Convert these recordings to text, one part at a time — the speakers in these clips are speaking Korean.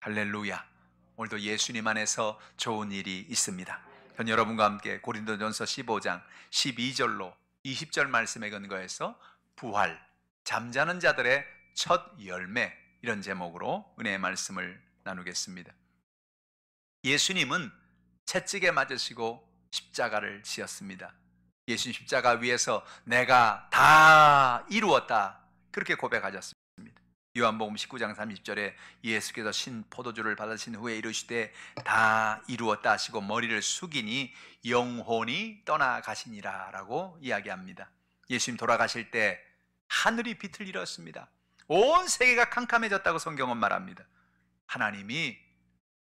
할렐루야. 오늘도 예수님 안에서 좋은 일이 있습니다. 전 여러분과 함께 고린도전서 15장 12절로 20절 말씀에 근거해서 부활, 잠자는 자들의 첫 열매, 이런 제목으로 은혜의 말씀을 나누겠습니다. 예수님은 채찍에 맞으시고 십자가를 지었습니다. 예수님 십자가 위에서 내가 다 이루었다, 그렇게 고백하셨습니다. 요한복음 19장 30절에 예수께서 신 포도주를 받으신 후에 이르시되 다 이루었다 하시고 머리를 숙이니 영혼이 떠나가시니라 라고 이야기합니다. 예수님 돌아가실 때 하늘이 빛을 잃었습니다. 온 세계가 캄캄해졌다고 성경은 말합니다. 하나님이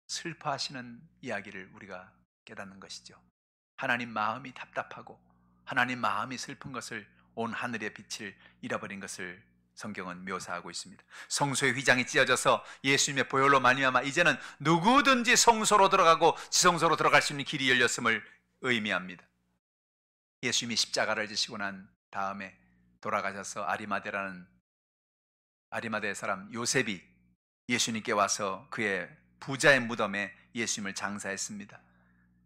슬퍼하시는 이야기를 우리가 깨닫는 것이죠. 하나님 마음이 답답하고 하나님 마음이 슬픈 것을, 온 하늘의 빛을 잃어버린 것을 성경은 묘사하고 있습니다. 성소의 휘장이 찢어져서 예수님의 보혈로 말미암아 이제는 누구든지 성소로 들어가고 지성소로 들어갈 수 있는 길이 열렸음을 의미합니다. 예수님이 십자가를 지시고 난 다음에 돌아가셔서 아리마대의 사람 요셉이 예수님께 와서 그의 부자의 무덤에 예수님을 장사했습니다.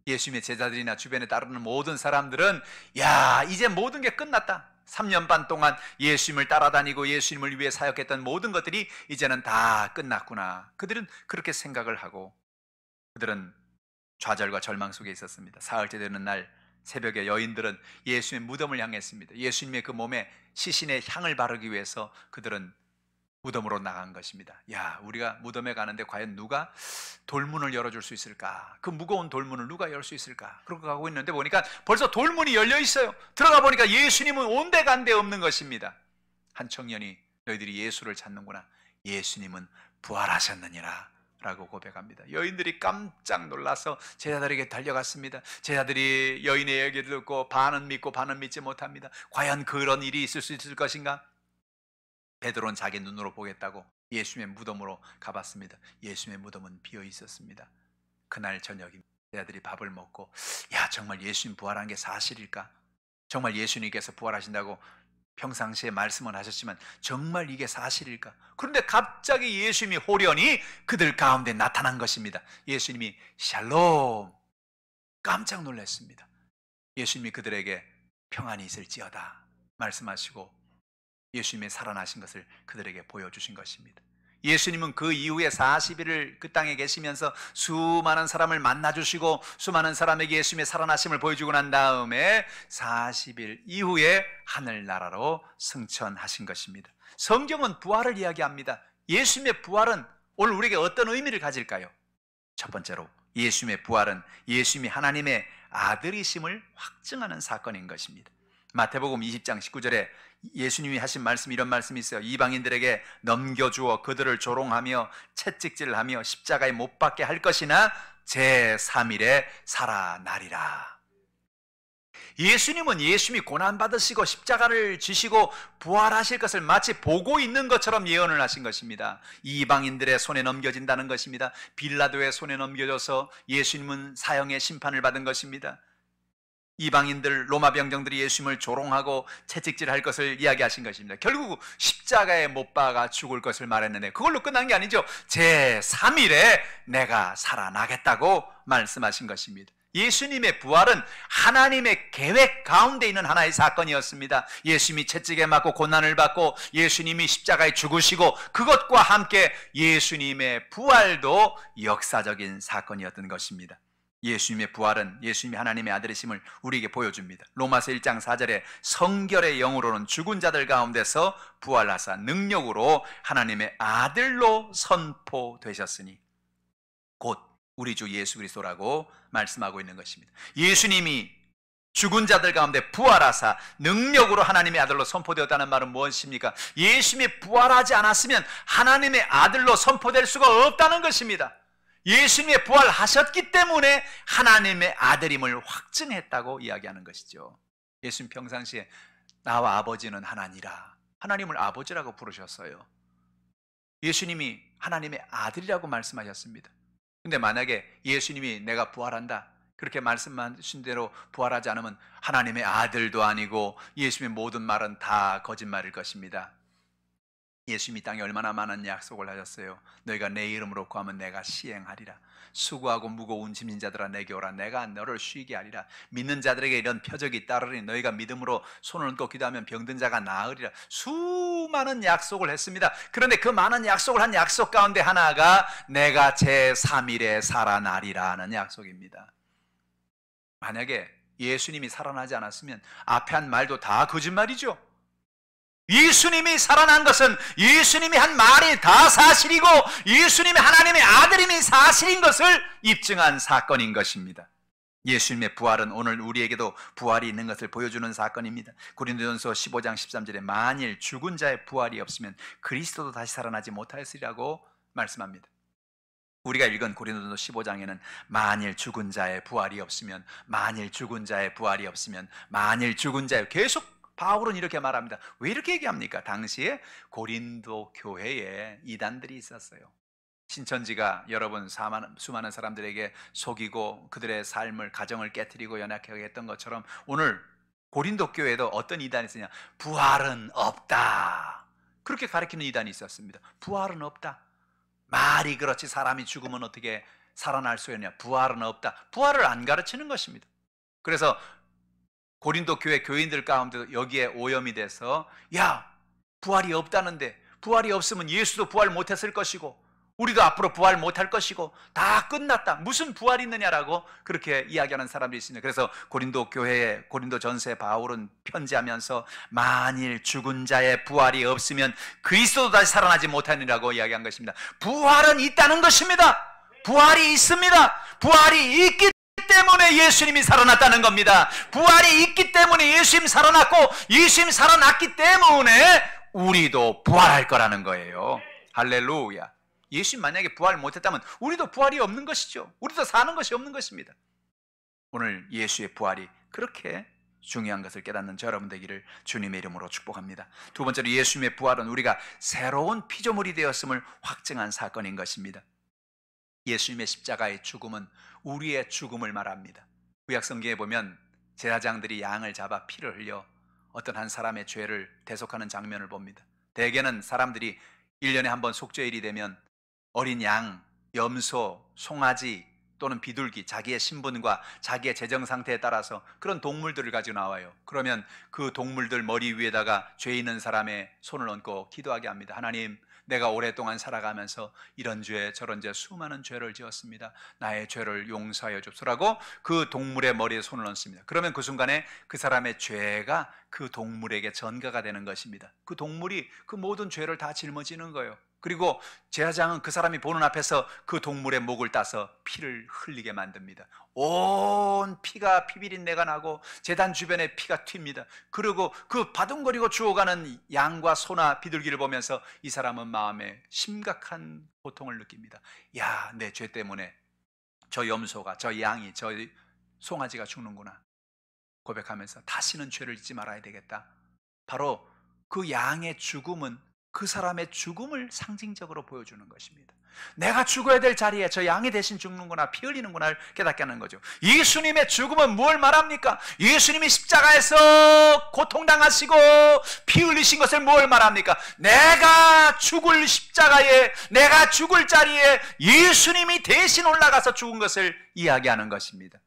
예수님의 제자들이나 주변에 따르는 모든 사람들은 야, 이제 모든 게 끝났다. 3년 반 동안 예수님을 따라다니고 예수님을 위해 사역했던 모든 것들이 이제는 다 끝났구나. 그들은 그렇게 생각을 하고 그들은 좌절과 절망 속에 있었습니다. 사흘째 되는 날 새벽에 여인들은 예수님의 무덤을 향했습니다. 예수님의 그 몸에 시신의 향을 바르기 위해서 그들은 무덤으로 나간 것입니다. 야, 우리가 무덤에 가는데 과연 누가 돌문을 열어줄 수 있을까? 그 무거운 돌문을 누가 열 수 있을까? 그러고 가고 있는데 보니까 벌써 돌문이 열려 있어요. 들어가 보니까 예수님은 온데간데 없는 것입니다. 한 청년이 너희들이 예수를 찾는구나. 예수님은 부활하셨느니라 라고 고백합니다. 여인들이 깜짝 놀라서 제자들에게 달려갔습니다. 제자들이 여인의 얘기를 듣고 반은 믿고 반은 믿지 못합니다. 과연 그런 일이 있을 수 있을 것인가? 베드로는 자기 눈으로 보겠다고 예수님의 무덤으로 가봤습니다. 예수님의 무덤은 비어 있었습니다. 그날 저녁 제자들이 밥을 먹고 야, 정말 예수님 부활한 게 사실일까? 정말 예수님께서 부활하신다고 평상시에 말씀은 하셨지만 정말 이게 사실일까? 그런데 갑자기 예수님이 호련히 그들 가운데 나타난 것입니다. 예수님이 샬롬, 깜짝 놀랐습니다. 예수님이 그들에게 평안이 있을지어다 말씀하시고 예수님의 살아나신 것을 그들에게 보여주신 것입니다. 예수님은 그 이후에 40일을 그 땅에 계시면서 수많은 사람을 만나주시고 수많은 사람에게 예수님의 살아나심을 보여주고 난 다음에 40일 이후에 하늘나라로 승천하신 것입니다. 성경은 부활을 이야기합니다. 예수님의 부활은 오늘 우리에게 어떤 의미를 가질까요? 첫 번째로 예수님의 부활은 예수님이 하나님의 아들이심을 확증하는 사건인 것입니다. 마태복음 20장 19절에 예수님이 하신 말씀, 이런 말씀이 있어요. 이방인들에게 넘겨주어 그들을 조롱하며 채찍질하며 십자가에 못 박게 할 것이나 제3일에 살아나리라. 예수님은 예수님이 고난받으시고 십자가를 지시고 부활하실 것을 마치 보고 있는 것처럼 예언을 하신 것입니다. 이방인들의 손에 넘겨진다는 것입니다. 빌라도의 손에 넘겨져서 예수님은 사형의 심판을 받은 것입니다. 이방인들, 로마 병정들이 예수님을 조롱하고 채찍질할 것을 이야기하신 것입니다. 결국 십자가에 못 박아 죽을 것을 말했는데 그걸로 끝난 게 아니죠. 제3일에 내가 살아나겠다고 말씀하신 것입니다. 예수님의 부활은 하나님의 계획 가운데 있는 하나의 사건이었습니다. 예수님이 채찍에 맞고 고난을 받고 예수님이 십자가에 죽으시고 그것과 함께 예수님의 부활도 역사적인 사건이었던 것입니다. 예수님의 부활은 예수님이 하나님의 아들이심을 우리에게 보여줍니다. 로마서 1장 4절에 성결의 영으로는 죽은 자들 가운데서 부활하사 능력으로 하나님의 아들로 선포되셨으니 곧 우리 주 예수 그리스도라고 말씀하고 있는 것입니다. 예수님이 죽은 자들 가운데 부활하사 능력으로 하나님의 아들로 선포되었다는 말은 무엇입니까? 예수님이 부활하지 않았으면 하나님의 아들로 선포될 수가 없다는 것입니다. 예수님의 부활하셨기 때문에 하나님의 아들임을 확증했다고 이야기하는 것이죠. 예수님 평상시에 나와 아버지는 하나니라, 하나님을 아버지라고 부르셨어요. 예수님이 하나님의 아들이라고 말씀하셨습니다. 근데 만약에 예수님이 내가 부활한다 그렇게 말씀하신 대로 부활하지 않으면 하나님의 아들도 아니고 예수님의 모든 말은 다 거짓말일 것입니다. 예수님이 땅에 얼마나 많은 약속을 하셨어요. 너희가 내 이름으로 구하면 내가 시행하리라. 수고하고 무거운 짐진 자들아 내게 오라. 내가 너를 쉬게 하리라. 믿는 자들에게 이런 표적이 따르니 너희가 믿음으로 손을 얹고 기도하면 병든 자가 나으리라. 수많은 약속을 했습니다. 그런데 그 많은 약속을 한 약속 가운데 하나가 내가 제3일에 살아나리라는 약속입니다. 만약에 예수님이 살아나지 않았으면 앞에 한 말도 다 거짓말이죠. 예수님이 살아난 것은 예수님이 한 말이 다 사실이고 예수님이 하나님의 아들임이 사실인 것을 입증한 사건인 것입니다. 예수님의 부활은 오늘 우리에게도 부활이 있는 것을 보여주는 사건입니다. 고린도전서 15장 13절에 만일 죽은 자의 부활이 없으면 그리스도도 다시 살아나지 못하였으리라고 말씀합니다. 우리가 읽은 고린도전서 15장에는 만일 죽은 자의 부활이 없으면, 만일 죽은 자의 부활이 없으면, 만일 죽은 자의, 계속 바울은 이렇게 말합니다. 왜 이렇게 얘기합니까? 당시에 고린도 교회에 이단들이 있었어요. 신천지가 여러분 수많은 사람들에게 속이고 그들의 삶을, 가정을 깨뜨리고 연약하게 했던 것처럼 오늘 고린도 교회에도 어떤 이단이 있으냐? 부활은 없다. 그렇게 가르치는 이단이 있었습니다. 부활은 없다. 말이 그렇지 사람이 죽으면 어떻게 살아날 수 있냐? 부활은 없다. 부활을 안 가르치는 것입니다. 그래서 고린도 교회 교인들 가운데도 여기에 오염이 돼서 야, 부활이 없다는데, 부활이 없으면 예수도 부활 못했을 것이고 우리도 앞으로 부활 못할 것이고 다 끝났다, 무슨 부활이 있느냐라고 그렇게 이야기하는 사람들이 있습니다. 그래서 고린도 교회에, 고린도 전서에 바울은 편지하면서 만일 죽은 자의 부활이 없으면 그리스도도 다시 살아나지 못하느라고 이야기한 것입니다. 부활은 있다는 것입니다. 부활이 있습니다. 부활이 있기 때문에 예수님이 살아났다는 겁니다. 부활이 있기 때문에 예수님 살아났고 예수님 살아났기 때문에 우리도 부활할 거라는 거예요. 할렐루야. 예수님 만약에 부활 못했다면 우리도 부활이 없는 것이죠. 우리도 사는 것이 없는 것입니다. 오늘 예수의 부활이 그렇게 중요한 것을 깨닫는 저 여러분 되기를 주님의 이름으로 축복합니다. 두 번째로 예수님의 부활은 우리가 새로운 피조물이 되었음을 확증한 사건인 것입니다. 예수님의 십자가의 죽음은 우리의 죽음을 말합니다. 구약 성경에 보면 제사장들이 양을 잡아 피를 흘려 어떤 한 사람의 죄를 대속하는 장면을 봅니다. 대개는 사람들이 1년에 한 번 속죄일이 되면 어린 양, 염소, 송아지 또는 비둘기, 자기의 신분과 자기의 재정 상태에 따라서 그런 동물들을 가지고 나와요. 그러면 그 동물들 머리 위에다가 죄 있는 사람의 손을 얹고 기도하게 합니다. 하나님, 내가 오랫동안 살아가면서 이런 죄 저런 죄 수많은 죄를 지었습니다. 나의 죄를 용서하여 줍소라고 그 동물의 머리에 손을 얹습니다. 그러면 그 순간에 그 사람의 죄가 그 동물에게 전가가 되는 것입니다. 그 동물이 그 모든 죄를 다 짊어지는 거예요. 그리고 제사장은 그 사람이 보는 앞에서 그 동물의 목을 따서 피를 흘리게 만듭니다. 온 피가 피비린내가 나고 제단 주변에 피가 튑니다. 그리고 그 바둥거리고 죽어가는 양과 소나 비둘기를 보면서 이 사람은 마음에 심각한 고통을 느낍니다. 야, 내 죄 때문에 저 염소가, 저 양이, 저 송아지가 죽는구나 고백하면서 다시는 죄를 짓지 말아야 되겠다. 바로 그 양의 죽음은 그 사람의 죽음을 상징적으로 보여주는 것입니다. 내가 죽어야 될 자리에 저 양이 대신 죽는구나, 피 흘리는구나를 깨닫게 하는 거죠. 예수님의 죽음은 뭘 말합니까? 예수님이 십자가에서 고통당하시고 피 흘리신 것을 뭘 말합니까? 내가 죽을 십자가에, 내가 죽을 자리에 예수님이 대신 올라가서 죽은 것을 이야기하는 것입니다.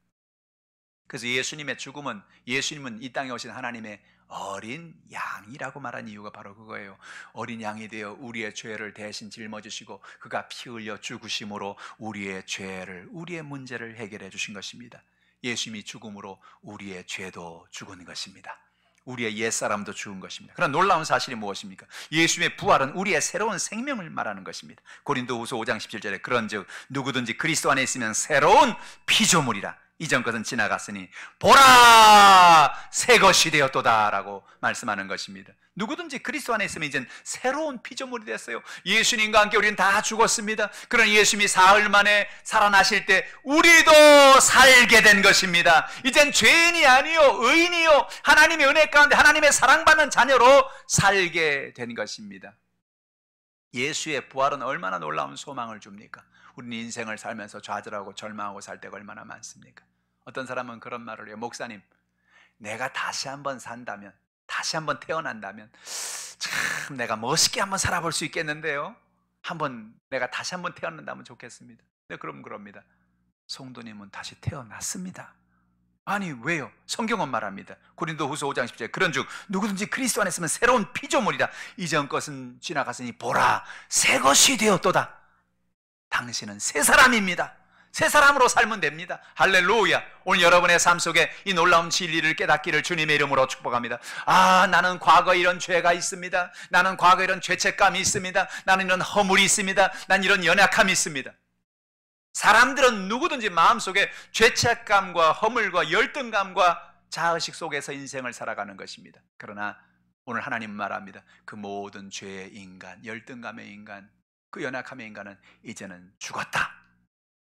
그래서 예수님의 죽음은, 예수님은 이 땅에 오신 하나님의 어린 양이라고 말한 이유가 바로 그거예요. 어린 양이 되어 우리의 죄를 대신 짊어지시고 그가 피 흘려 죽으심으로 우리의 죄를, 우리의 문제를 해결해 주신 것입니다. 예수님이 죽음으로 우리의 죄도 죽은 것입니다. 우리의 옛사람도 죽은 것입니다. 그러나 놀라운 사실이 무엇입니까? 예수님의 부활은 우리의 새로운 생명을 말하는 것입니다. 고린도후서 5장 17절에 그런즉 누구든지 그리스도 안에 있으면 새로운 피조물이라. 이전 것은 지나갔으니 보라 새 것이 되었도다 라고 말씀하는 것입니다. 누구든지 그리스도 안에 있으면 이젠 새로운 피조물이 됐어요. 예수님과 함께 우리는 다 죽었습니다. 그러나 예수님이 사흘 만에 살아나실 때 우리도 살게 된 것입니다. 이젠 죄인이 아니요 의인이요 하나님의 은혜 가운데 하나님의 사랑받는 자녀로 살게 된 것입니다. 예수의 부활은 얼마나 놀라운 소망을 줍니까? 우리는 인생을 살면서 좌절하고 절망하고 살 때가 얼마나 많습니까? 어떤 사람은 그런 말을 해요. 목사님, 내가 다시 한번 산다면 다시 한번 태어난다면 참 내가 멋있게 한번 살아볼 수 있겠는데요. 내가 다시 한번 태어난다면 좋겠습니다. 네, 그럼 그럽니다. 성도님은 다시 태어났습니다. 아니 왜요? 성경은 말합니다. 고린도후서 5장 10절에 그런즉 누구든지 그리스도 안에 있으면 새로운 피조물이라 이전 것은 지나갔으니 보라 새 것이 되었도다. 당신은 새 사람입니다. 새 사람으로 살면 됩니다. 할렐루야. 오늘 여러분의 삶 속에 이 놀라운 진리를 깨닫기를 주님의 이름으로 축복합니다. 나는 과거에 이런 죄가 있습니다. 나는 과거에 이런 죄책감이 있습니다. 나는 이런 허물이 있습니다. 난 이런 연약함이 있습니다. 사람들은 누구든지 마음속에 죄책감과 허물과 열등감과 자의식 속에서 인생을 살아가는 것입니다. 그러나 오늘 하나님은 말합니다. 그 모든 죄의 인간, 열등감의 인간, 그 연약함의 인간은 이제는 죽었다.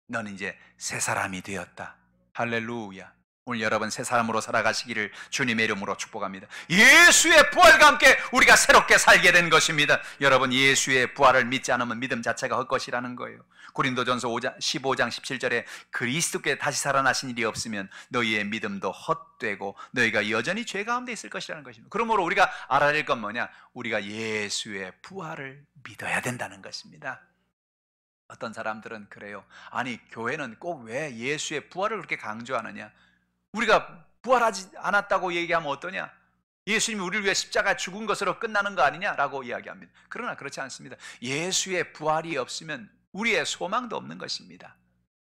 너는 이제 새 사람이 되었다. 할렐루야. 오늘 여러분 새 사람으로 살아가시기를 주님의 이름으로 축복합니다. 예수의 부활과 함께 우리가 새롭게 살게 된 것입니다. 여러분 예수의 부활을 믿지 않으면 믿음 자체가 헛것이라는 거예요. 고린도전서 15장 17절에 그리스도께 다시 살아나신 일이 없으면 너희의 믿음도 헛되고 너희가 여전히 죄 가운데 있을 것이라는 것입니다. 그러므로 우리가 알아야 될 건 뭐냐? 우리가 예수의 부활을 믿어야 된다는 것입니다. 어떤 사람들은 그래요. 아니 교회는 꼭 왜 예수의 부활을 그렇게 강조하느냐? 우리가 부활하지 않았다고 얘기하면 어떠냐? 예수님이 우리를 위해 십자가에 죽은 것으로 끝나는 거 아니냐라고 이야기합니다. 그러나 그렇지 않습니다. 예수의 부활이 없으면 우리의 소망도 없는 것입니다.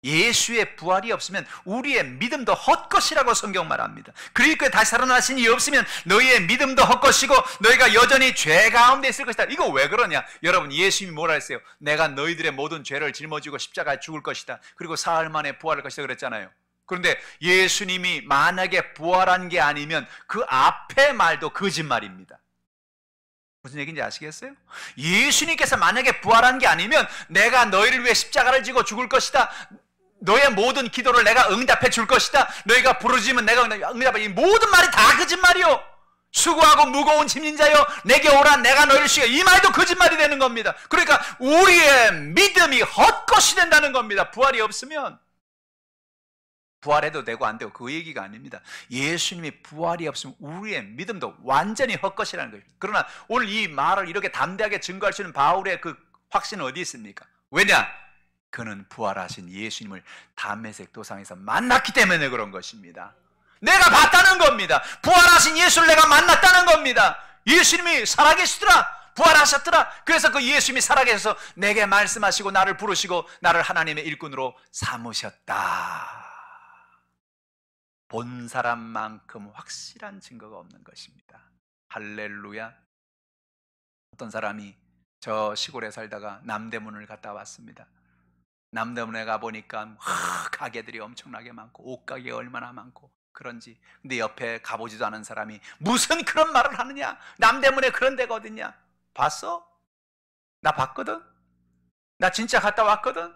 예수의 부활이 없으면 우리의 믿음도 헛것이라고 성경 말합니다. 그리스도에 다시 살아나신 이 없으면 너희의 믿음도 헛것이고 너희가 여전히 죄 가운데 있을 것이다. 이거 왜 그러냐? 여러분 예수님이 뭐라 했어요? 내가 너희들의 모든 죄를 짊어지고 십자가에 죽을 것이다. 그리고 사흘 만에 부활할 것이다 그랬잖아요. 그런데 예수님이 만약에 부활한 게 아니면 그 앞에 말도 거짓말입니다. 무슨 얘기인지 아시겠어요? 예수님께서 만약에 부활한 게 아니면 내가 너희를 위해 십자가를 지고 죽을 것이다. 너의 모든 기도를 내가 응답해 줄 것이다. 너희가 부르짖으면 내가 응답해. 이 모든 말이 다 거짓말이요. 수고하고 무거운 짐진 자여 내게 오라 내가 너희를 쉬게. 이 말도 거짓말이 되는 겁니다. 그러니까 우리의 믿음이 헛것이 된다는 겁니다. 부활이 없으면. 부활해도 되고 안 되고 그 얘기가 아닙니다. 예수님이 부활이 없으면 우리의 믿음도 완전히 헛것이라는 거예요. 그러나 오늘 이 말을 이렇게 담대하게 증거할 수 있는 바울의 그 확신은 어디 있습니까? 왜냐? 그는 부활하신 예수님을 담메색 도상에서 만났기 때문에 그런 것입니다. 내가 봤다는 겁니다. 부활하신 예수를 내가 만났다는 겁니다. 예수님이 살아계시더라. 부활하셨더라. 그래서 그 예수님이 살아계셔서 내게 말씀하시고 나를 부르시고 나를 하나님의 일꾼으로 삼으셨다. 본 사람만큼 확실한 증거가 없는 것입니다. 할렐루야. 어떤 사람이 저 시골에 살다가 남대문을 갔다 왔습니다. 남대문에 가보니까 가게들이 엄청나게 많고 옷가게가 얼마나 많고 그런지. 근데 옆에 가보지도 않은 사람이 무슨 그런 말을 하느냐? 남대문에 그런 데가 어딨냐? 봤어? 나 봤거든? 나 진짜 갔다 왔거든?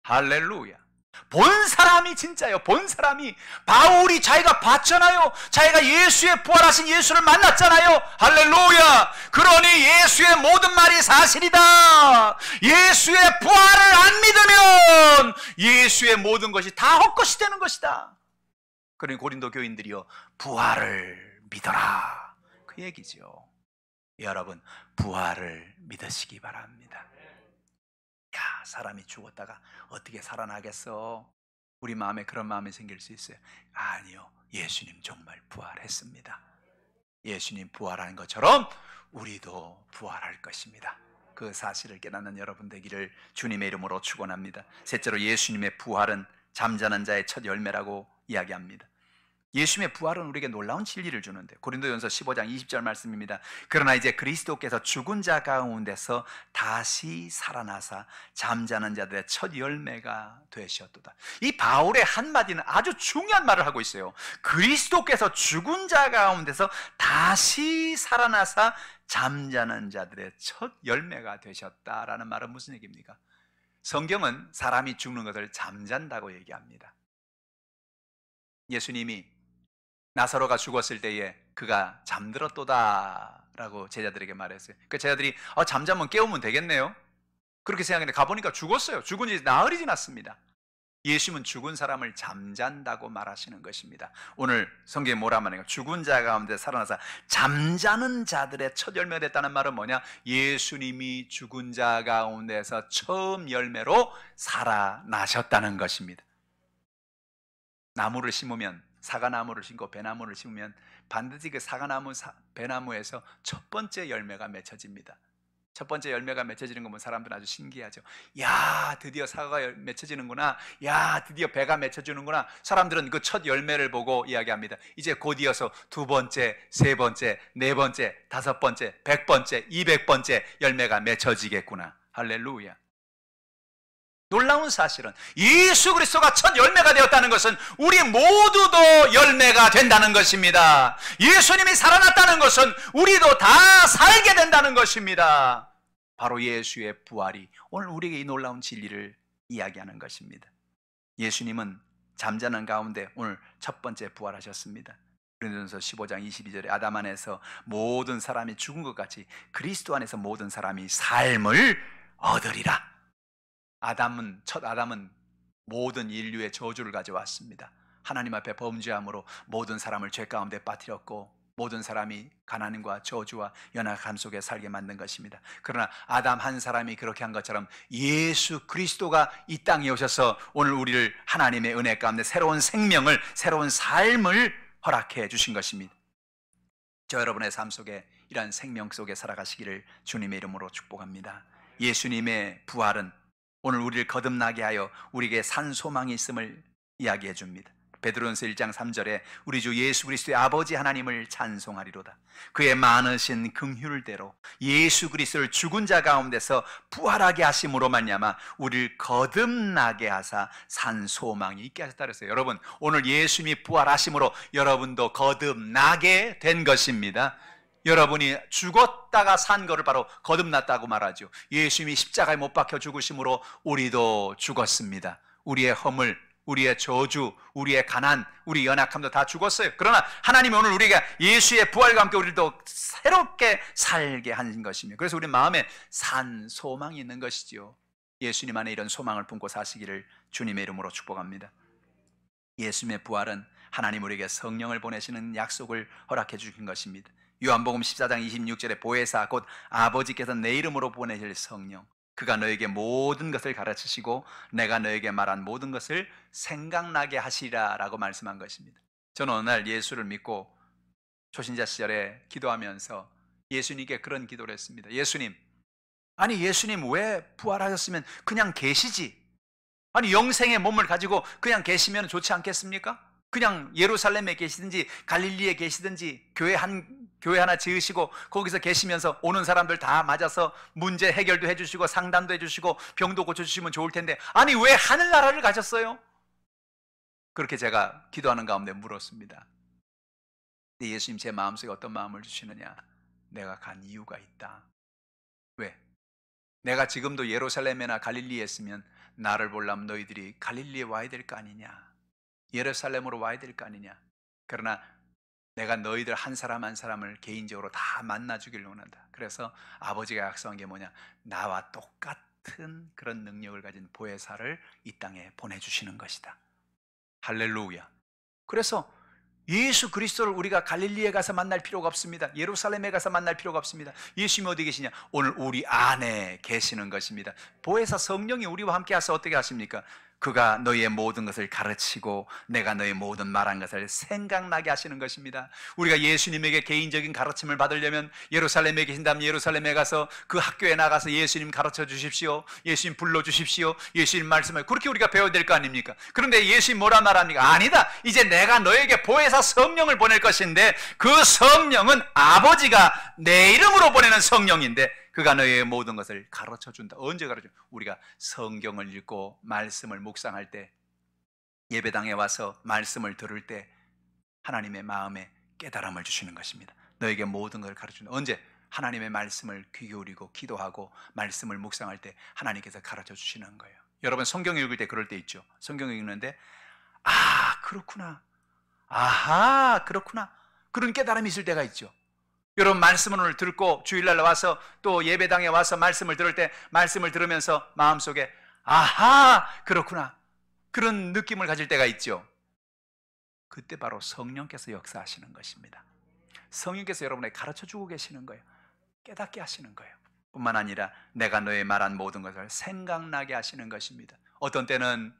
할렐루야. 본 사람이 진짜요. 본 사람이. 바울이 자기가 봤잖아요. 자기가 예수의 부활하신 예수를 만났잖아요. 할렐루야. 그러니 예수의 모든 말이 사실이다. 예수의 부활을 안 믿으면 예수의 모든 것이 다 헛것이 되는 것이다. 그러니 고린도 교인들이요 부활을 믿어라 그 얘기죠. 여러분 부활을 믿으시기 바랍니다. 야, 사람이 죽었다가 어떻게 살아나겠어? 우리 마음에 그런 마음이 생길 수 있어요. 아니요, 예수님 정말 부활했습니다. 예수님 부활한 것처럼 우리도 부활할 것입니다. 그 사실을 깨닫는 여러분 되기를 주님의 이름으로 축원합니다. 셋째로 예수님의 부활은 잠자는 자의 첫 열매라고 이야기합니다. 예수님의 부활은 우리에게 놀라운 진리를 주는데 고린도전서 15장 20절 말씀입니다. 그러나 이제 그리스도께서 죽은 자 가운데서 다시 살아나사 잠자는 자들의 첫 열매가 되셨도다. 이 바울의 한마디는 아주 중요한 말을 하고 있어요. 그리스도께서 죽은 자 가운데서 다시 살아나사 잠자는 자들의 첫 열매가 되셨다라는 말은 무슨 얘기입니까? 성경은 사람이 죽는 것을 잠잔다고 얘기합니다. 예수님이 나사로가 죽었을 때에 그가 잠들었도다 라고 제자들에게 말했어요. 그 제자들이 잠자면 깨우면 되겠네요. 그렇게 생각했는데 가보니까 죽었어요. 죽은 지 나흘이 지났습니다. 예수님은 죽은 사람을 잠잔다고 말하시는 것입니다. 오늘 성경에 뭐라 말하냐? 죽은 자 가운데 살아나서 잠자는 자들의 첫 열매가 됐다는 말은 뭐냐? 예수님이 죽은 자 가운데서 처음 열매로 살아나셨다는 것입니다. 나무를 심으면, 사과나무를 심고 배나무를 심으면 반드시 그 사과나무, 배나무에서 첫 번째 열매가 맺혀집니다. 첫 번째 열매가 맺혀지는 거 보면 사람들은 아주 신기하죠. 야, 드디어 사과가 맺혀지는구나. 야, 드디어 배가 맺혀지는구나. 사람들은 그 첫 열매를 보고 이야기합니다. 이제 곧 이어서 두 번째, 세 번째, 네 번째, 다섯 번째, 100번째, 200번째 열매가 맺혀지겠구나. 할렐루야. 놀라운 사실은 예수 그리스도가 첫 열매가 되었다는 것은 우리 모두도 열매가 된다는 것입니다. 예수님이 살아났다는 것은 우리도 다 살게 된다는 것입니다. 바로 예수의 부활이 오늘 우리에게 이 놀라운 진리를 이야기하는 것입니다. 예수님은 잠자는 가운데 오늘 첫 번째 부활하셨습니다. 고린도전서 15장 22절에 아담 안에서 모든 사람이 죽은 것 같이 그리스도 안에서 모든 사람이 삶을 얻으리라. 첫 아담은 모든 인류의 저주를 가져왔습니다. 하나님 앞에 범죄함으로 모든 사람을 죄 가운데 빠뜨렸고 모든 사람이 가난과 저주와 연약함 속에 살게 만든 것입니다. 그러나 아담 한 사람이 그렇게 한 것처럼 예수 그리스도가 이 땅에 오셔서 오늘 우리를 하나님의 은혜 가운데 새로운 생명을, 새로운 삶을 허락해 주신 것입니다. 저 여러분의 삶 속에 이러한 생명 속에 살아가시기를 주님의 이름으로 축복합니다. 예수님의 부활은 오늘 우리를 거듭나게 하여 우리에게 산 소망이 있음을 이야기해 줍니다. 베드로전서 1장 3절에 우리 주 예수 그리스도의 아버지 하나님을 찬송하리로다. 그의 많으신 긍휼대로 예수 그리스도를 죽은 자 가운데서 부활하게 하심으로 말미암아 우리를 거듭나게 하사 산 소망이 있게 하셨다 그랬어요. 여러분, 오늘 예수님이 부활하심으로 여러분도 거듭나게 된 것입니다. 여러분이 죽었다가 산 거를 바로 거듭났다고 말하죠. 예수님이 십자가에 못 박혀 죽으심으로 우리도 죽었습니다. 우리의 허물, 우리의 저주, 우리의 가난, 우리 연약함도 다 죽었어요. 그러나 하나님이 오늘 우리가 예수의 부활과 함께 우리도 새롭게 살게 하신 것입니다. 그래서 우리 마음에 산 소망이 있는 것이지요. 예수님 안에 이런 소망을 품고 사시기를 주님의 이름으로 축복합니다. 예수님의 부활은 하나님 우리에게 성령을 보내시는 약속을 허락해 주신 것입니다. 요한복음 14장 26절에 보혜사 곧 아버지께서 내 이름으로 보내실 성령, 그가 너에게 모든 것을 가르치시고 내가 너에게 말한 모든 것을 생각나게 하시리라 라고 말씀한 것입니다. 저는 어느 날 예수를 믿고 초신자 시절에 기도하면서 예수님께 그런 기도를 했습니다. 예수님, 아니 예수님 왜 부활하셨으면 그냥 계시지? 아니 영생의 몸을 가지고 그냥 계시면 좋지 않겠습니까? 그냥 예루살렘에 계시든지 갈릴리에 계시든지 교회 하나 지으시고 거기서 계시면서 오는 사람들 다 맞아서 문제 해결도 해주시고 상담도 해주시고 병도 고쳐주시면 좋을 텐데 아니 왜 하늘나라를 가셨어요? 그렇게 제가 기도하는 가운데 물었습니다. 근데 예수님 제 마음속에 어떤 마음을 주시느냐? 내가 간 이유가 있다. 왜? 내가 지금도 예루살렘이나 갈릴리에 있으면 나를 보려면 너희들이 갈릴리에 와야 될 거 아니냐, 예루살렘으로 와야 될 거 아니냐. 그러나 내가 너희들 한 사람 한 사람을 개인적으로 다 만나주길 원한다. 그래서 아버지가 약속한 게 뭐냐, 나와 똑같은 그런 능력을 가진 보혜사를 이 땅에 보내주시는 것이다. 할렐루야. 그래서 예수 그리스도를 우리가 갈릴리에 가서 만날 필요가 없습니다. 예루살렘에 가서 만날 필요가 없습니다. 예수님이 어디 계시냐? 오늘 우리 안에 계시는 것입니다. 보혜사 성령이 우리와 함께 하셔서 어떻게 하십니까? 그가 너희의 모든 것을 가르치고 내가 너희 모든 말한 것을 생각나게 하시는 것입니다. 우리가 예수님에게 개인적인 가르침을 받으려면 예루살렘에 계신다면 예루살렘에 가서 그 학교에 나가서 예수님 가르쳐 주십시오, 예수님 불러주십시오, 예수님 말씀을 그렇게 우리가 배워야 될 거 아닙니까? 그런데 예수님 뭐라 말합니까? 아니다, 이제 내가 너에게 보혜사 성령을 보낼 것인데 그 성령은 아버지가 내 이름으로 보내는 성령인데 그가 너의 모든 것을 가르쳐준다. 언제 가르쳐? 우리가 성경을 읽고 말씀을 묵상할 때, 예배당에 와서 말씀을 들을 때 하나님의 마음에 깨달음을 주시는 것입니다. 너에게 모든 것을 가르쳐준다. 언제? 하나님의 말씀을 귀 기울이고 기도하고 말씀을 묵상할 때 하나님께서 가르쳐 주시는 거예요. 여러분 성경 읽을 때 그럴 때 있죠. 성경 읽는데 아 그렇구나, 아하 그렇구나, 그런 깨달음이 있을 때가 있죠. 여러분 말씀을 오늘 듣고 주일날 와서 또 예배당에 와서 말씀을 들을 때 말씀을 들으면서 마음속에 아하 그렇구나, 그런 느낌을 가질 때가 있죠. 그때 바로 성령께서 역사하시는 것입니다. 성령께서 여러분에게 가르쳐주고 계시는 거예요. 깨닫게 하시는 거예요. 뿐만 아니라 내가 너의 말한 모든 것을 생각나게 하시는 것입니다. 어떤 때는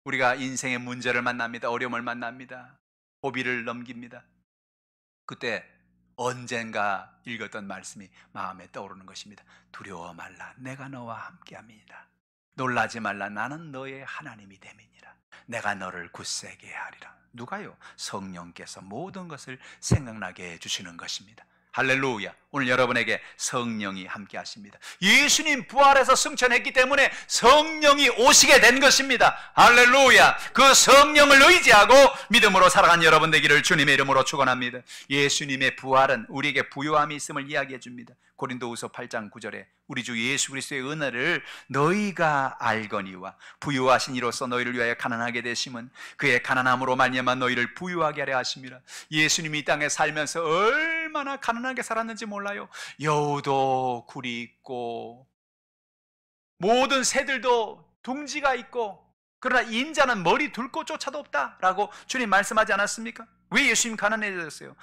우리가 인생의 문제를 만납니다. 어려움을 만납니다. 고비를 넘깁니다. 그때 언젠가 읽었던 말씀이 마음에 떠오르는 것입니다. 두려워 말라, 내가 너와 함께함이니라. 놀라지 말라, 나는 너의 하나님이 됨이니라. 내가 너를 굳세게 하리라. 누가요? 성령께서 모든 것을 생각나게 해주시는 것입니다. 할렐루야. 오늘 여러분에게 성령이 함께 하십니다. 예수님 부활해서 승천했기 때문에 성령이 오시게 된 것입니다. 할렐루야. 그 성령을 의지하고 믿음으로 살아간 여러분 되기를 주님의 이름으로 축원합니다. 예수님의 부활은 우리에게 부요함이 있음을 이야기해 줍니다. 고린도후서 8장 9절에 우리 주 예수 그리스도의 은혜를 너희가 알거니와 부유하신 이로써 너희를 위하여 가난하게 되심은 그의 가난함으로 말미암아 너희를 부유하게 하려 하심이라. 예수님이 이 땅에 살면서 얼마나 가난하게 살았는지 몰라요. 여우도 굴이 있고 모든 새들도 둥지가 있고, 그러나 인자는 머리 둘 곳조차도 없다라고 주님 말씀하지 않았습니까? 왜 예수님 가난해졌어요?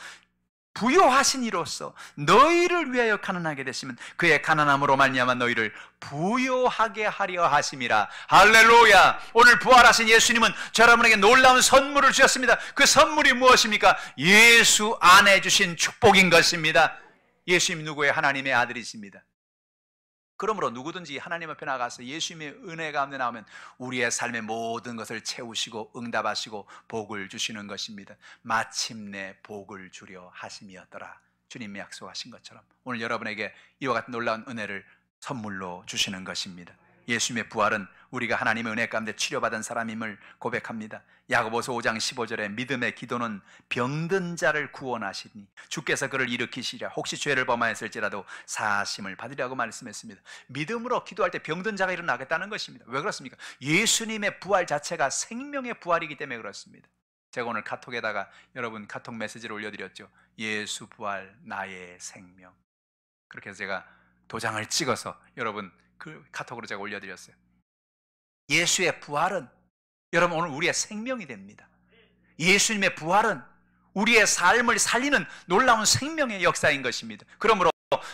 부요하신 이로써 너희를 위하여 가난하게 되시면 그의 가난함으로 말미암아 너희를 부요하게 하려 하심이라. 할렐루야. 오늘 부활하신 예수님은 저 여러분에게 놀라운 선물을 주셨습니다. 그 선물이 무엇입니까? 예수 안에 주신 축복인 것입니다. 예수님 누구의? 하나님의 아들이십니다. 그러므로 누구든지 하나님 앞에 나가서 예수님의 은혜 가운데 나오면 우리의 삶의 모든 것을 채우시고 응답하시고 복을 주시는 것입니다. 마침내 복을 주려 하심이었더라. 주님이 약속하신 것처럼 오늘 여러분에게 이와 같은 놀라운 은혜를 선물로 주시는 것입니다. 예수님의 부활은 우리가 하나님의 은혜 가운데 치료받은 사람임을 고백합니다. 야고보서 5장 15절에 믿음의 기도는 병든 자를 구원하시니 주께서 그를 일으키시랴. 혹시 죄를 범하였을지라도 사하심을 받으리라고 말씀했습니다. 믿음으로 기도할 때 병든 자가 일어나겠다는 것입니다. 왜 그렇습니까? 예수님의 부활 자체가 생명의 부활이기 때문에 그렇습니다. 제가 오늘 카톡에다가 여러분 카톡 메시지를 올려드렸죠. 예수 부활 나의 생명. 그렇게 해서 제가 도장을 찍어서 여러분 그 카톡으로 제가 올려드렸어요. 예수의 부활은 여러분 오늘 우리의 생명이 됩니다. 예수님의 부활은 우리의 삶을 살리는 놀라운 생명의 역사인 것입니다. 그러므로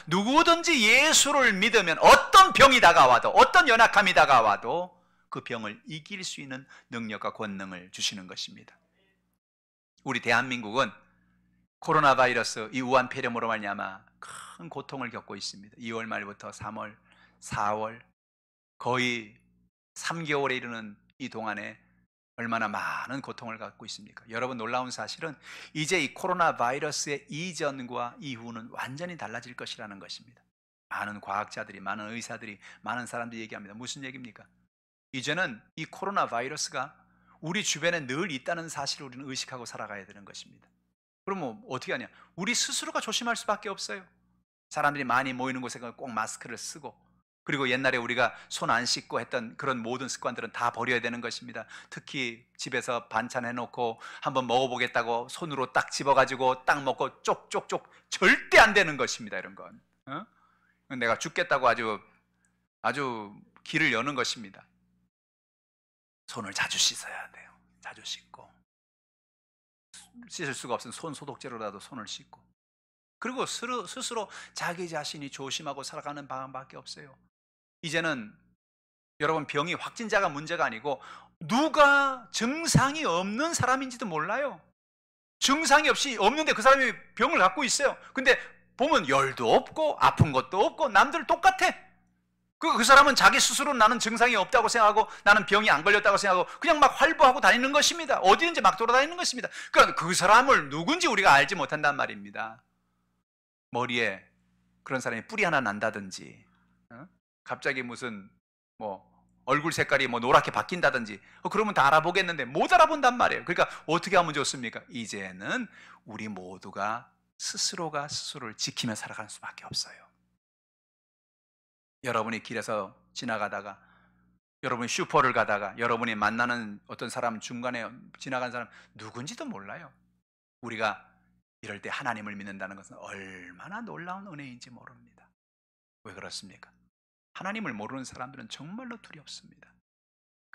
누구든지 예수를 믿으면 어떤 병이 다가와도 어떤 연약함이 다가와도 그 병을 이길 수 있는 능력과 권능을 주시는 것입니다. 우리 대한민국은 코로나 바이러스 이 우한 폐렴으로 말미암아 큰 고통을 겪고 있습니다. 2월 말부터 3월 4월 거의 3개월에 이르는 이 동안에 얼마나 많은 고통을 갖고 있습니까? 여러분 놀라운 사실은 이제 이 코로나 바이러스의 이전과 이후는 완전히 달라질 것이라는 것입니다. 많은 과학자들이, 많은 의사들이, 많은 사람들이 얘기합니다. 무슨 얘기입니까? 이제는 이 코로나 바이러스가 우리 주변에 늘 있다는 사실을 우리는 의식하고 살아가야 되는 것입니다. 그러면 어떻게 하냐? 우리 스스로가 조심할 수밖에 없어요. 사람들이 많이 모이는 곳에 꼭 마스크를 쓰고, 그리고 옛날에 우리가 손 안 씻고 했던 그런 모든 습관들은 다 버려야 되는 것입니다. 특히 집에서 반찬 해놓고 한번 먹어보겠다고 손으로 딱 집어가지고 딱 먹고 쪽쪽쪽 절대 안 되는 것입니다. 이런 건 내가 죽겠다고 아주 길을 여는 것입니다. 손을 자주 씻어야 돼요. 자주 씻고, 씻을 수가 없으면 손 소독제로라도 손을 씻고, 그리고 스스로 자기 자신이 조심하고 살아가는 방법밖에 없어요. 이제는 여러분 병이 확진자가 문제가 아니고 누가 증상이 없는 사람인지도 몰라요. 증상이 없는데 그 사람이 병을 갖고 있어요. 근데 보면 열도 없고 아픈 것도 없고 남들 똑같아. 그 사람은 자기 스스로 나는 증상이 없다고 생각하고 나는 병이 안 걸렸다고 생각하고 그냥 막 활보하고 다니는 것입니다. 어디든지 막 돌아다니는 것입니다. 그러니까 그 사람을 누군지 우리가 알지 못한단 말입니다. 머리에 그런 사람이 뿌리 하나 난다든지, 갑자기 무슨 얼굴 색깔이 노랗게 바뀐다든지, 그러면 다 알아보겠는데 못 알아본단 말이에요. 그러니까 어떻게 하면 좋습니까? 이제는 우리 모두가 스스로가 스스로를 지키며 살아가는 수밖에 없어요. 여러분이 길에서 지나가다가, 여러분이 슈퍼를 가다가 여러분이 만나는 어떤 사람, 중간에 지나간 사람 누군지도 몰라요. 우리가 이럴 때 하나님을 믿는다는 것은 얼마나 놀라운 은혜인지 모릅니다. 왜 그렇습니까? 하나님을 모르는 사람들은 정말로 두렵습니다.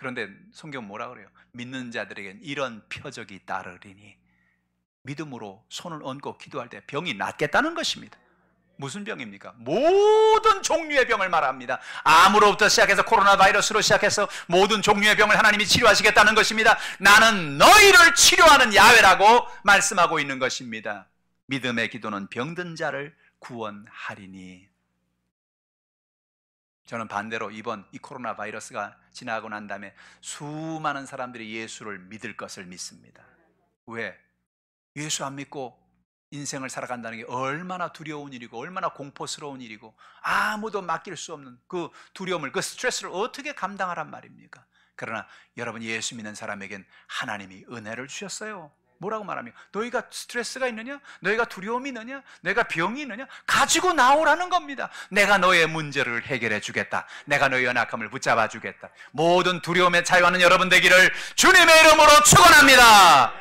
그런데 성경 뭐라 그래요? 믿는 자들에겐 이런 표적이 따르리니, 믿음으로 손을 얹고 기도할 때 병이 낫겠다는 것입니다. 무슨 병입니까? 모든 종류의 병을 말합니다. 암으로부터 시작해서 코로나 바이러스로 시작해서 모든 종류의 병을 하나님이 치료하시겠다는 것입니다. 나는 너희를 치료하는 야훼라고 말씀하고 있는 것입니다. 믿음의 기도는 병든 자를 구원하리니. 저는 반대로 이번 이 코로나 바이러스가 지나고 난 다음에 수많은 사람들이 예수를 믿을 것을 믿습니다. 왜? 예수 안 믿고 인생을 살아간다는 게 얼마나 두려운 일이고 얼마나 공포스러운 일이고 아무도 맡길 수 없는 그 두려움을, 그 스트레스를 어떻게 감당하란 말입니까? 그러나 여러분, 예수 믿는 사람에겐 하나님이 은혜를 주셨어요. 뭐라고 말합니까? 너희가 스트레스가 있느냐? 너희가 두려움이 있느냐? 너희가 병이 있느냐? 가지고 나오라는 겁니다. 내가 너의 문제를 해결해 주겠다. 내가 너의 연약함을 붙잡아 주겠다. 모든 두려움에 자유하는 여러분 되기를 주님의 이름으로 축원합니다.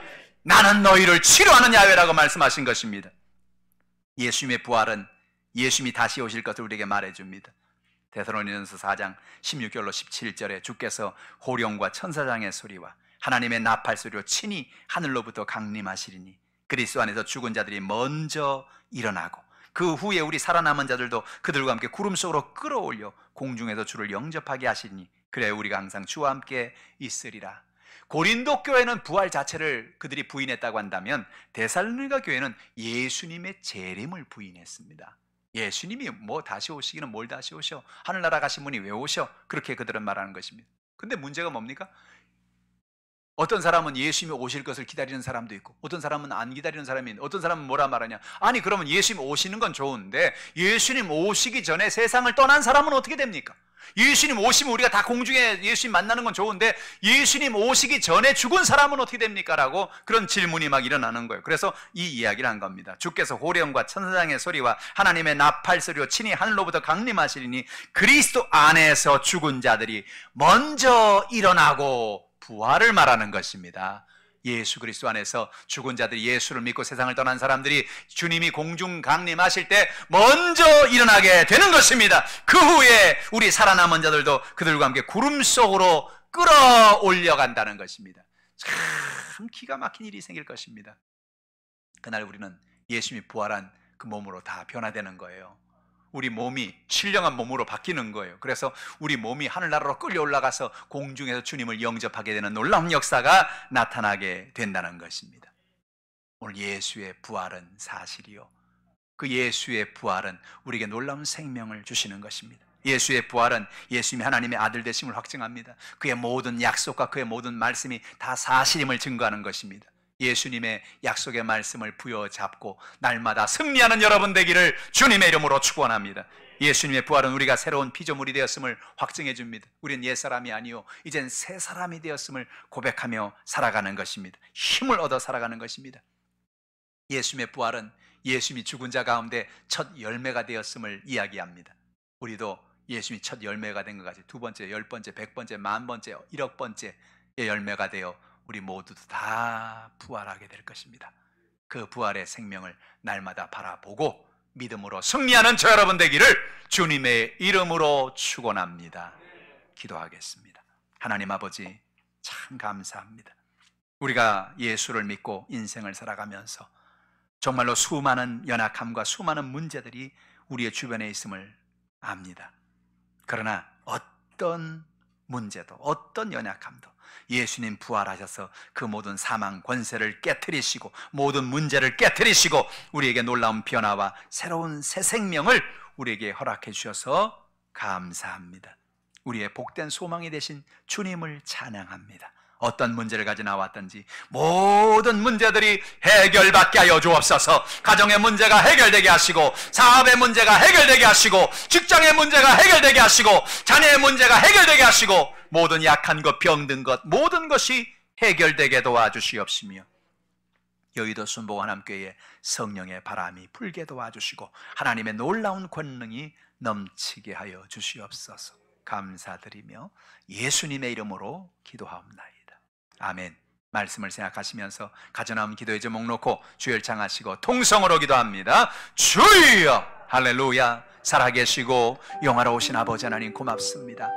나는 너희를 치료하는 야훼라고 말씀하신 것입니다. 예수님의 부활은 예수님이 다시 오실 것을 우리에게 말해줍니다. 데살로니가서 4장 16절로 17절에 주께서 호령과 천사장의 소리와 하나님의 나팔 소리로 친히 하늘로부터 강림하시리니 그리스도 안에서 죽은 자들이 먼저 일어나고 그 후에 우리 살아남은 자들도 그들과 함께 구름 속으로 끌어올려 공중에서 주를 영접하게 하시니 그래야 우리가 항상 주와 함께 있으리라. 고린도 교회는 부활 자체를 그들이 부인했다고 한다면 데살로니가 교회는 예수님의 재림을 부인했습니다. 예수님이 뭐 다시 오시기는 뭘 다시 오셔? 하늘나라 가신 분이 왜 오셔? 그렇게 그들은 말하는 것입니다. 근데 문제가 뭡니까? 어떤 사람은 예수님이 오실 것을 기다리는 사람도 있고 어떤 사람은 안 기다리는 사람이 있는데 어떤 사람은 뭐라 말하냐? 아니 그러면 예수님 오시는 건 좋은데 예수님 오시기 전에 세상을 떠난 사람은 어떻게 됩니까? 예수님 오시면 우리가 다 공중에 예수님 만나는 건 좋은데 예수님 오시기 전에 죽은 사람은 어떻게 됩니까? 라고 그런 질문이 막 일어나는 거예요. 그래서 이 이야기를 한 겁니다. 주께서 호령과 천사장의 소리와 하나님의 나팔 소리로 친히 하늘로부터 강림하시리니 그리스도 안에서 죽은 자들이 먼저 일어나고 부활을 말하는 것입니다. 예수 그리스도 안에서 죽은 자들이 예수를 믿고 세상을 떠난 사람들이 주님이 공중 강림하실 때 먼저 일어나게 되는 것입니다. 그 후에 우리 살아남은 자들도 그들과 함께 구름 속으로 끌어올려 간다는 것입니다. 참 기가 막힌 일이 생길 것입니다. 그날 우리는 예수님이 부활한 그 몸으로 다 변화되는 거예요. 우리 몸이 신령한 몸으로 바뀌는 거예요. 그래서 우리 몸이 하늘나라로 끌려 올라가서 공중에서 주님을 영접하게 되는 놀라운 역사가 나타나게 된다는 것입니다. 오늘 예수의 부활은 사실이요, 그 예수의 부활은 우리에게 놀라운 생명을 주시는 것입니다. 예수의 부활은 예수님이 하나님의 아들 되심을 확증합니다. 그의 모든 약속과 그의 모든 말씀이 다 사실임을 증거하는 것입니다. 예수님의 약속의 말씀을 부여잡고 날마다 승리하는 여러분 되기를 주님의 이름으로 축원합니다. 예수님의 부활은 우리가 새로운 피조물이 되었음을 확증해 줍니다. 우리는 옛사람이 아니요 이젠 새 사람이 되었음을 고백하며 살아가는 것입니다. 힘을 얻어 살아가는 것입니다. 예수님의 부활은 예수님이 죽은 자 가운데 첫 열매가 되었음을 이야기합니다. 우리도 예수님이 첫 열매가 된 것 같이 두 번째, 열 번째, 백 번째, 만 번째, 1억 번째의 열매가 되어 우리 모두도 다 부활하게 될 것입니다. 그 부활의 생명을 날마다 바라보고 믿음으로 승리하는 저 여러분 되기를 주님의 이름으로 축원합니다. 기도하겠습니다. 하나님 아버지, 참 감사합니다. 우리가 예수를 믿고 인생을 살아가면서 정말로 수많은 연약함과 수많은 문제들이 우리의 주변에 있음을 압니다. 그러나 어떤 문제도 어떤 연약함도 예수님 부활하셔서 그 모든 사망 권세를 깨트리시고 모든 문제를 깨트리시고 우리에게 놀라운 변화와 새로운 새 생명을 우리에게 허락해 주셔서 감사합니다. 우리의 복된 소망이 되신 주님을 찬양합니다. 어떤 문제를 가지고 나왔든지 모든 문제들이 해결받게 하여 주옵소서. 가정의 문제가 해결되게 하시고 사업의 문제가 해결되게 하시고 직장의 문제가 해결되게 하시고 자녀의 문제가 해결되게 하시고 모든 약한 것, 병든 것 모든 것이 해결되게 도와주시옵시며 여의도 순복음한남교회에 성령의 바람이 불게 도와주시고 하나님의 놀라운 권능이 넘치게 하여 주시옵소서. 감사드리며 예수님의 이름으로 기도하옵나이다. 아멘. 말씀을 생각하시면서 가져나온 기도의 제목 놓고 주를 창하시고 통성으로 기도합니다. 주여! 할렐루야! 살아계시고 영화로우신 아버지 하나님 고맙습니다.